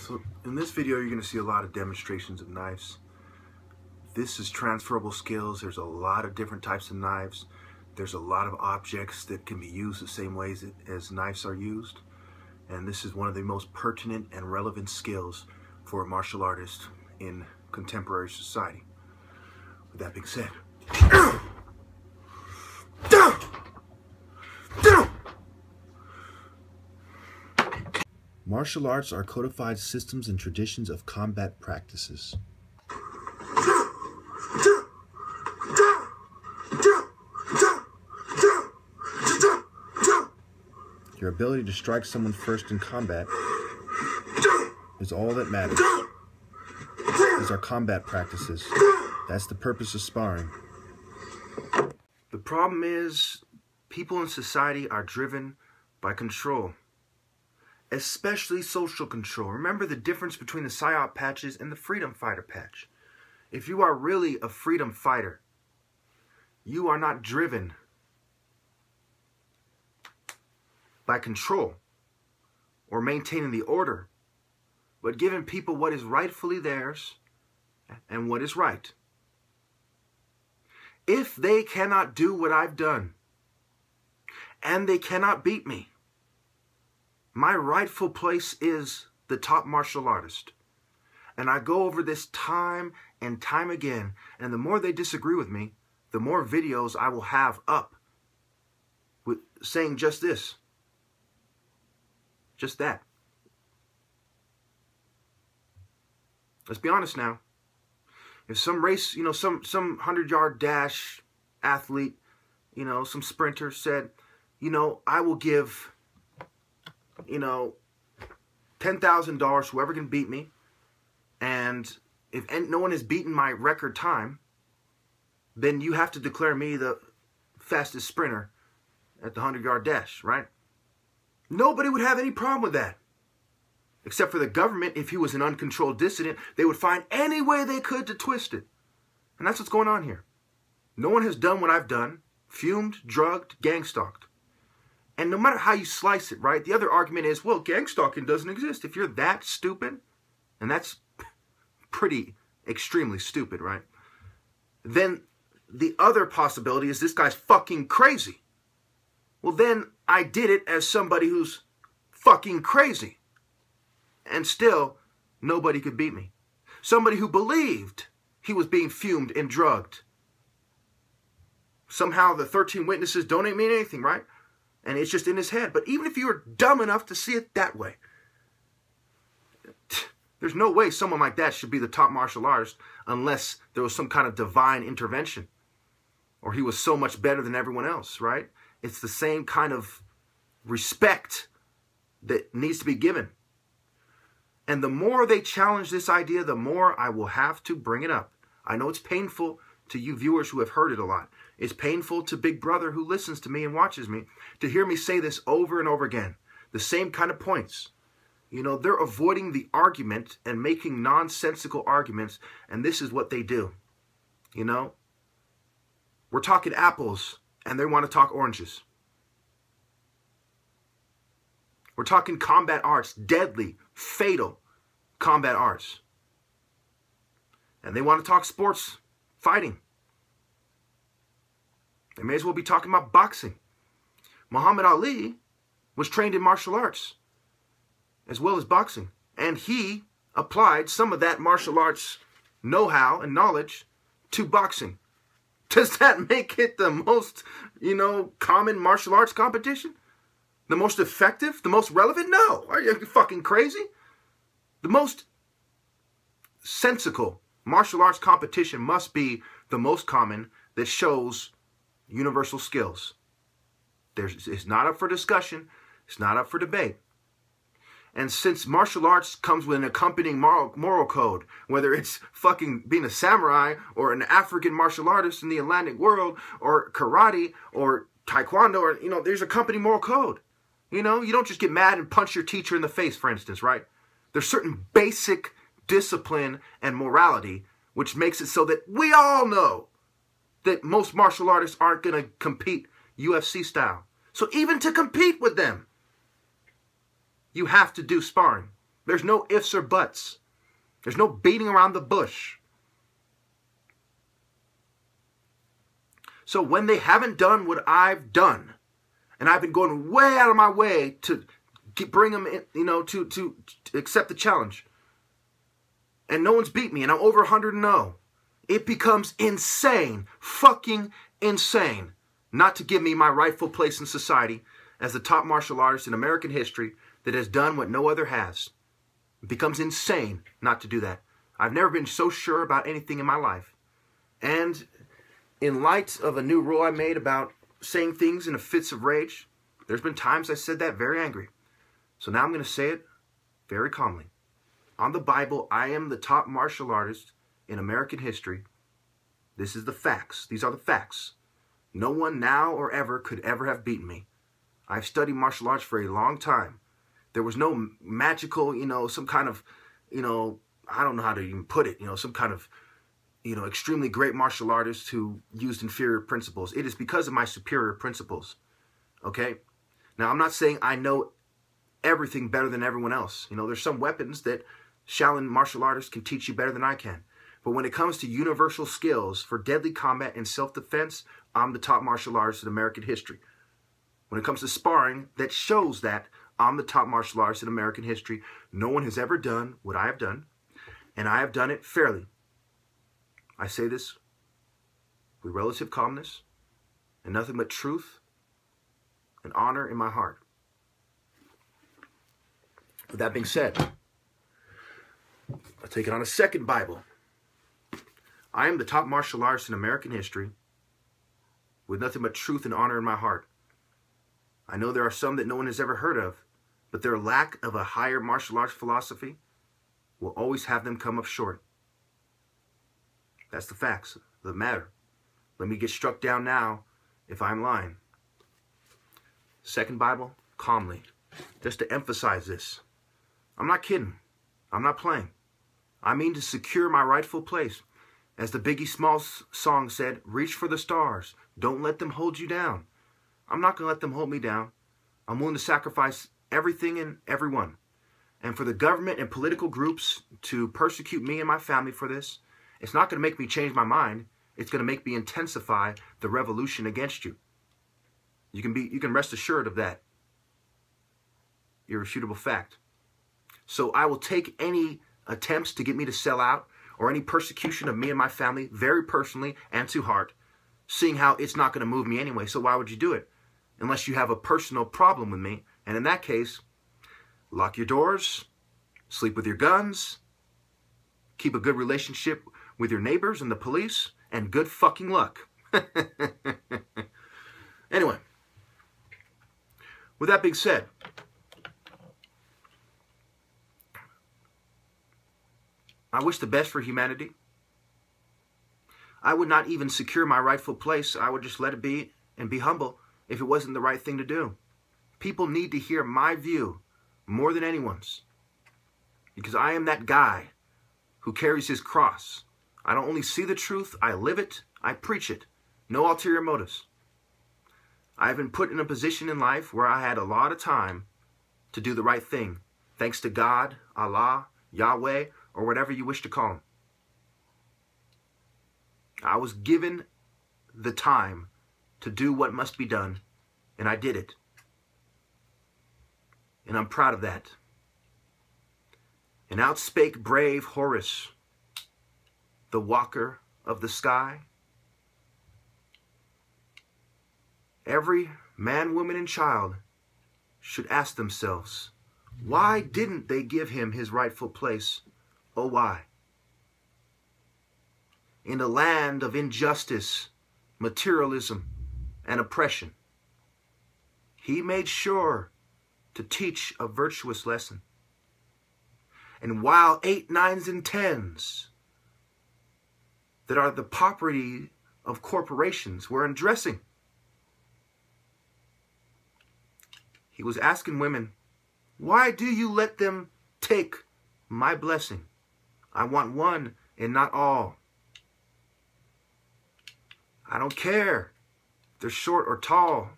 So in this video, you're going to see a lot of demonstrations of knives. This is transferable skills. There's a lot of different types of knives. There's a lot of objects that can be used the same ways as knives are used. And this is one of the most pertinent and relevant skills for a martial artist in contemporary society. With that being said, martial arts are codified systems and traditions of combat practices. Your ability to strike someone first in combat is all that matters. These are combat practices. That's the purpose of sparring. The problem is, people in society are driven by control. Especially social control. Remember the difference between the PSYOP patches and the freedom fighter patch. If you are really a freedom fighter, you are not driven by control or maintaining the order, but giving people what is rightfully theirs and what is right. If they cannot do what I've done and they cannot beat me, my rightful place is the top martial artist. And I go over this time and time again. And the more they disagree with me, the more videos I will have up with saying just this. Just that. Let's be honest now. If some race, some 100-yard dash athlete, some sprinter said, I will give $10,000 whoever can beat me, and if no one has beaten my record time, then you have to declare me the fastest sprinter at the 100-yard dash, right? Nobody would have any problem with that. Except for the government. If he was an uncontrolled dissident, they would find any way they could to twist it. And that's what's going on here. No one has done what I've done. Fumed, drugged, gang-stalked. And no matter how you slice it, right? The other argument is, well, gang stalking doesn't exist. If you're that stupid, and that's pretty extremely stupid, right? Then the other possibility is this guy's fucking crazy. Well, then I did it as somebody who's fucking crazy. And still, nobody could beat me. Somebody who believed he was being fumed and drugged. Somehow the 13 witnesses don't mean anything, right? And it's just in his head. But even if you were dumb enough to see it that way, there's no way someone like that should be the top martial artist unless there was some kind of divine intervention. Or he was so much better than everyone else, right? It's the same kind of respect that needs to be given. And the more they challenge this idea, the more I will have to bring it up. I know it's painful to you viewers who have heard it a lot. It's painful to Big Brother who listens to me and watches me to hear me say this over and over again. The same kind of points. They're avoiding the argument and making nonsensical arguments, and this is what they do. We're talking apples, and they want to talk oranges. We're talking combat arts, deadly, fatal combat arts. And they want to talk sports, fighting. They may as well be talking about boxing. Muhammad Ali was trained in martial arts as well as boxing. And he applied some of that martial arts know-how and knowledge to boxing. Does that make it the most, common martial arts competition? The most effective? The most relevant? No. Are you fucking crazy? The most sensical martial arts competition must be the most common that shows universal skills. It's not up for discussion. It's not up for debate. And since martial arts comes with an accompanying moral code, whether it's fucking being a samurai or an African martial artist in the Atlantic world or karate or taekwondo, or, there's a accompanying moral code. You don't just get mad and punch your teacher in the face, for instance, right? There's certain basic discipline and morality which makes it so that we all know that most martial artists aren't going to compete UFC style. So even to compete with them, you have to do sparring. There's no ifs or buts. There's no beating around the bush. So when they haven't done what I've done, and I've been going way out of my way to bring them in, to accept the challenge, and no one's beat me, and I'm over 100-0, it becomes insane, fucking insane, not to give me my rightful place in society as the top martial artist in American history that has done what no other has. It becomes insane not to do that. I've never been so sure about anything in my life. And in light of a new rule I made about saying things in a fits of rage, there's been times I said that very angry. So now I'm going to say it very calmly. On the Bible, I am the top martial artist in American history. This is the facts. These are the facts. No one now or ever could ever have beaten me. I've studied martial arts for a long time. There was no magical, some kind of, I don't know how to even put it, some kind of, extremely great martial artist who used inferior principles. It is because of my superior principles. Okay? Now, I'm not saying I know everything better than everyone else. There's some weapons that Shaolin martial artists can teach you better than I can. But when it comes to universal skills for deadly combat and self-defense, I'm the top martial artist in American history. When it comes to sparring, that shows that I'm the top martial artist in American history. No one has ever done what I have done, and I have done it fairly. I say this with relative calmness and nothing but truth and honor in my heart. With that being said, I'll take it on a second Bible. I am the top martial artist in American history with nothing but truth and honor in my heart. I know there are some that no one has ever heard of, but their lack of a higher martial arts philosophy will always have them come up short. That's the facts of the matter. Let me get struck down now if I'm lying. Second Bible, calmly, just to emphasize this. I'm not kidding. I'm not playing. I mean to secure my rightful place. As the Biggie Smalls song said, reach for the stars. Don't let them hold you down. I'm not going to let them hold me down. I'm willing to sacrifice everything and everyone. And for the government and political groups to persecute me and my family for this, it's not going to make me change my mind. It's going to make me intensify the revolution against you. You can rest assured of that. Irrefutable fact. So I will take any attempts to get me to sell out or any persecution of me and my family very personally and to heart, seeing how it's not going to move me anyway. So why would you do it? Unless you have a personal problem with me. And in that case, lock your doors, sleep with your guns, keep a good relationship with your neighbors and the police, and good fucking luck. Anyway, with that being said, I wish the best for humanity. I would not even secure my rightful place. I would just let it be and be humble if it wasn't the right thing to do. People need to hear my view more than anyone's, because I am that guy who carries his cross. I don't only see the truth, I live it, I preach it. No ulterior motives. I've been put in a position in life where I had a lot of time to do the right thing, thanks to God, Allah, Yahweh, or whatever you wish to call him. I was given the time to do what must be done, and I did it. And I'm proud of that. And out spake brave Horus, the walker of the sky. Every man, woman, and child should ask themselves, why didn't they give him his rightful place? Oh, why? In a land of injustice, materialism, and oppression, he made sure to teach a virtuous lesson. And while 8s, 9s, and 10s that are the property of corporations were undressing, he was asking women, why do you let them take my blessing? I want one and not all. I don't care if they're short or tall.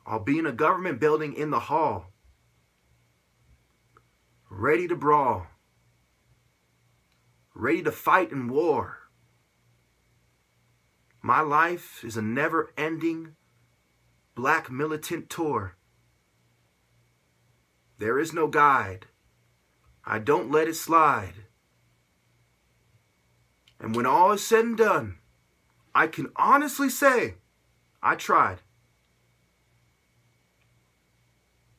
I'll be in a government building in the hall. ready to brawl, ready to fight in war. My life is a never-ending black militant tour. There is no guide. I don't let it slide. And when all is said and done, I can honestly say I tried.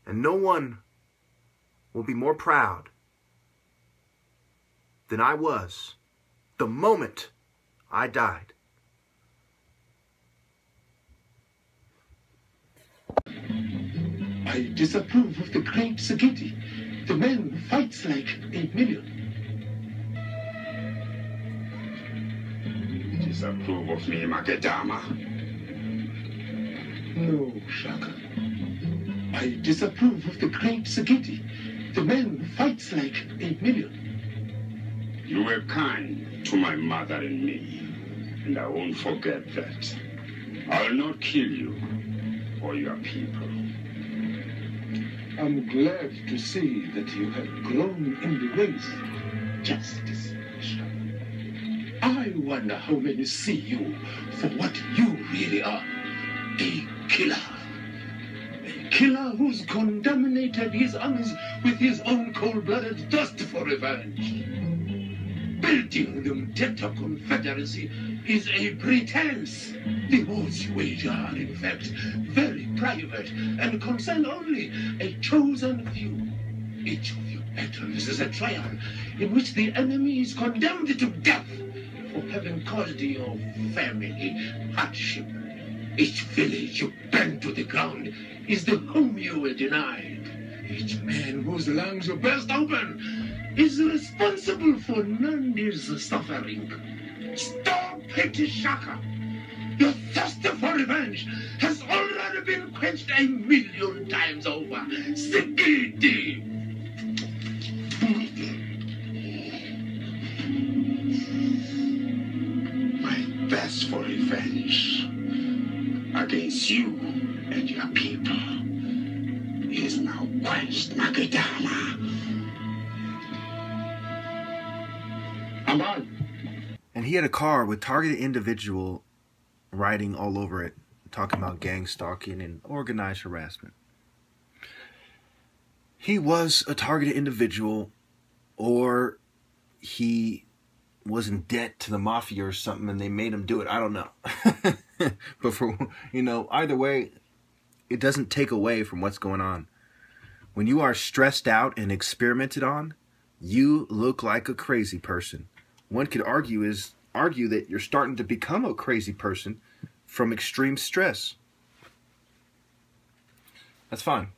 And no one will be more proud than I was the moment I died. I disapprove of the great Sagiti, the man who fights like 8 million. Disapprove of me, Makedama? No, Shaka. I disapprove of the great Sagiti, the man who fights like 8 million. You were kind to my mother and me, and I won't forget that. I'll not kill you or your people. I'm glad to see that you have grown in the ways of justice, Shaka. I wonder how many see you for what you really are. A killer. A killer who's contaminated his armies with his own cold-blooded thirst for revenge. Building the Mteta Confederacy is a pretense. The wars you wage are, in fact, very private and concern only a chosen few. Each of your battles is a trial in which the enemy is condemned to death for having caused your family hardship. Each village you burn to the ground is the home you were denied. Each man whose lungs you burst open is responsible for Nandi's suffering. Stop it, Shaka! Your thirst for revenge has already been quenched 1,000,000 times over. Sagiti! My thirst for revenge against you and your people is now quenched, Makedama. I'm on. And he had a car with targeted individual writing all over it, talking about gang stalking and organized harassment. He was a targeted individual, or he was in debt to the mafia or something and they made him do it. I don't know. But for, either way, it doesn't take away from what's going on. When you are stressed out and experimented on, you look like a crazy person. One could argue that you're starting to become a crazy person from extreme stress. That's fine.